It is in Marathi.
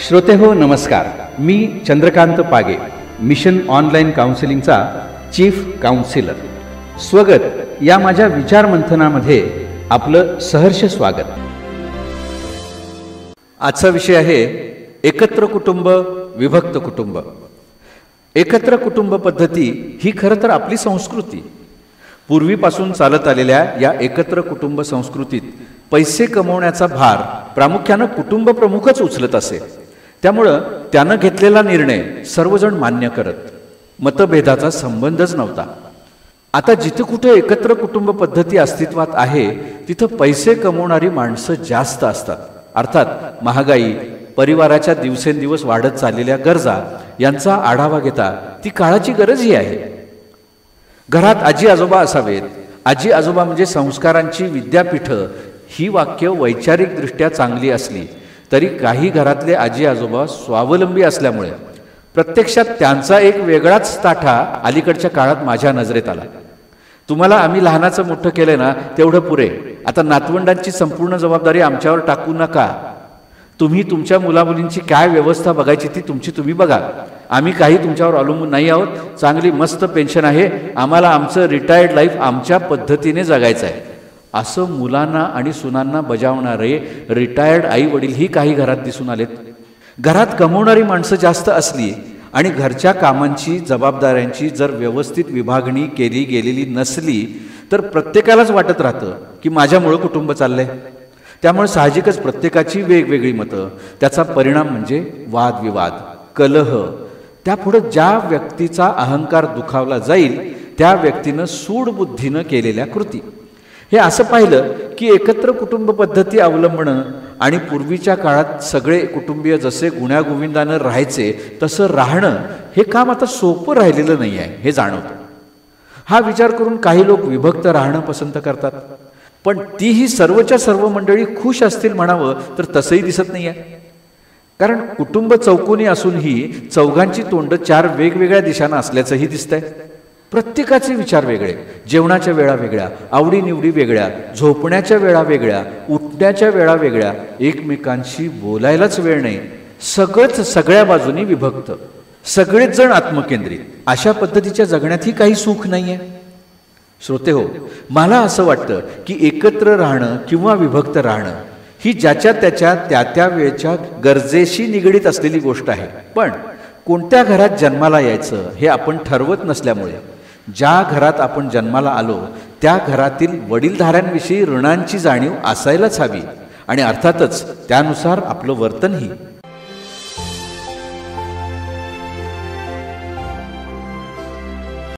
श्रोते हो नमस्कार. मी चंद्रकांत पागे, मिशन ऑनलाईन काउन्सिलिंगचा चीफ काउन्सिलर. स्वगत या माझ्या विचार मंथनामध्ये आपलं सहर्ष स्वागत. आजचा विषय आहे एकत्र कुटुंब, विभक्त कुटुंब. एकत्र कुटुंब पद्धती ही खरं तर आपली संस्कृती. पूर्वीपासून चालत आलेल्या या एकत्र कुटुंब संस्कृतीत पैसे कमवण्याचा भार प्रामुख्यानं कुटुंब प्रमुखच उचलत असे. त्यामुळं त्यानं घेतलेला निर्णय सर्वजण मान्य करत. मतभेदाचा संबंधच नव्हता. आता जिथे कुठे एकत्र कुटुंब पद्धती अस्तित्वात आहे तिथं पैसे कमवणारी माणसं जास्त असतात. अर्थात महागाई, परिवाराच्या दिवसेंदिवस वाढत चाललेल्या गरजा यांचा आढावा घेता ती काळाची गरजही आहे. घरात आजी आजोबा असावेत. आजी आजोबा म्हणजे संस्कारांची विद्यापीठं ही वाक्य वैचारिकदृष्ट्या चांगली असली तरी काही घरातले आजी आजोबा स्वावलंबी असल्यामुळे प्रत्यक्षात त्यांचा एक वेगळाच ताठा अलीकडच्या काळात माझ्या नजरेत आला. तुम्हाला आम्ही लहानाचं मोठं केलं ना तेवढं पुरे. आता नातवंडांची संपूर्ण जबाबदारी आमच्यावर टाकू नका. तुम्ही तुमच्या मुलामुलींची काय व्यवस्था बघायची ती तुमची तुम्ही बघा. आम्ही काही तुमच्यावर अवलंबून नाही आहोत. चांगली मस्त पेन्शन आहे. आम्हाला आमचं रिटायर्ड लाईफ आमच्या पद्धतीने जगायचं आहे असं मुलांना आणि सुनांना बजावणारे रिटायर्ड आई वडीलही काही घरात दिसून आलेत. घरात कमवणारी माणसं जास्त असली आणि घरच्या कामांची जबाबदाऱ्यांची जर व्यवस्थित विभागणी केली गेलेली नसली तर प्रत्येकालाच वाटत राहतं की माझ्यामुळं कुटुंब चाललंय. त्यामुळे साहजिकच प्रत्येकाची वेगवेगळी मतं. त्याचा परिणाम म्हणजे वादविवाद, कलह. त्यापुढं ज्या व्यक्तीचा अहंकार दुखावला जाईल त्या व्यक्तीनं सूडबुद्धीनं केलेल्या कृती. हे असं पाहिलं की एकत्र कुटुंब पद्धती अवलंबणं आणि पूर्वीच्या काळात सगळे कुटुंबीय जसे गुण्यागोविंदानं राहायचे तसं राहणं हे काम आता सोपं राहिलेलं नाही आहे हे जाणवतं. हा विचार करून काही लोक विभक्त राहणं पसंत करतात. पण तीही सर्वच्या सर्व मंडळी खुश असतील म्हणावं तर तसंही दिसत नाही आहे. कारण कुटुंब चौकोनी असूनही चौघांची तोंड चार वेगवेगळ्या दिशांना असल्याचंही दिसतंय. प्रत्येकाचे विचार वेगळे, जेवणाच्या वेळा वेगळ्या, आवडीनिवडी वेगळ्या, झोपण्याच्या वेळा वेगळ्या, उठण्याच्या वेळा वेगळ्या, एकमेकांशी बोलायलाच वेळ नाही. सगळंच सगळ्या बाजूनी विभक्त, सगळेच जण आत्मकेंद्रित. अशा पद्धतीच्या जगण्यातही काही सुख नाही आहे. श्रोते हो, मला असं वाटतं की एकत्र राहणं किंवा विभक्त राहणं ही ज्याच्या त्याच्या त्या वेळच्या गरजेशी निगडीत असलेली गोष्ट आहे. पण कोणत्या घरात जन्माला यायचं हे आपण ठरवत नसल्यामुळे ज्या घरात आपण जन्माला आलो त्या घरातील वडीलधाऱ्यांविषयी ऋणांची जाणीव असायलाच हवी आणि अर्थातच त्यानुसार आपलं वर्तनही.